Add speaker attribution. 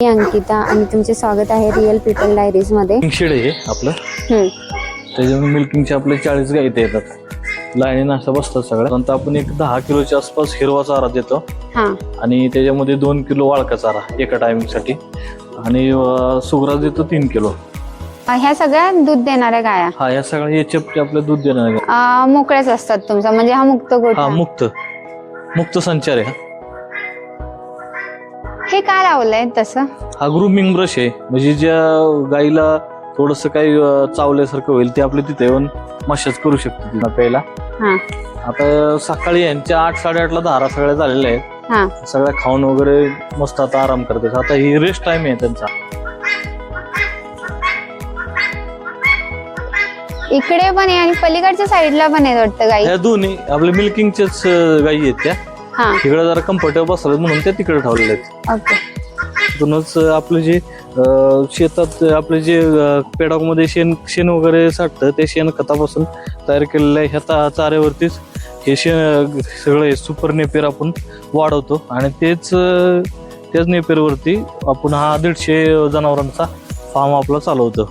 Speaker 1: मी अंकिता आणि तुमचे स्वागत आहे रिअल पीपल डायरीज मध्ये।
Speaker 2: शेड आहे आपलं, त्याच्यामुळे मिल्किंगचे आपले 40 गाई इथे येतात, लाईनीने असं बसतात सगळ्या। नंतर आपण एक 10 किलोच्या आसपास हिरवा चारा देतो आणि त्याच्यामध्ये 2 किलो वाळका चारा एका टायमिंगसाठी, आणि सुग्रास देतो 3 किलो।
Speaker 1: ह्या सगळ्या दूध देणाऱ्या गाया?
Speaker 2: हा, या सगळ्या एचएफ आपल्या दूध देणाऱ्या
Speaker 1: मोकळ्याच असतात तुमचा, म्हणजे हा मुक्त गोठा?
Speaker 2: हा, मुक्त संचार आहे।
Speaker 1: हे काय लावलंय तसं? हा
Speaker 2: ग्रूमिंग ब्रश आहे, म्हणजे ज्या गाईला थोडस काही चावल्यासारखं होईल ते आपले तिथे येऊन मशाज करू शकते प्यायला। आता सकाळी यांच्या 8-8:30ला धारा सगळ्या झालेल्या आहेत, सगळ्या खाऊन वगैरे मस्त आता आराम करतात। आता ही रेस्ट टाइम आहे त्यांचा।
Speaker 1: इकडे पण आहे आणि पलीकडच्या साईडला पण आहे वाटतं गाई?
Speaker 2: ह्या दोन्ही आपल्या मिल्किंगच्याच गाई आहेत त्या, तिकडे जरा कम्फर्टेबल बसतात म्हणून त्या तिकडे ठेवलेल्या आहेत। तिथूनच आपले जे शेतात आपले जे पेडॉक मध्ये शेण वगैरे साठतं, ते शेण खतापासून तयार केलेल्या ह्या चाऱ्यावरतीच हे शेण सगळे सुपर नेपियर आपण वाढवतो, आणि त्याच नेपियरवरती आपण हा 150 जनावरांचा फार्म आपला चालवतो।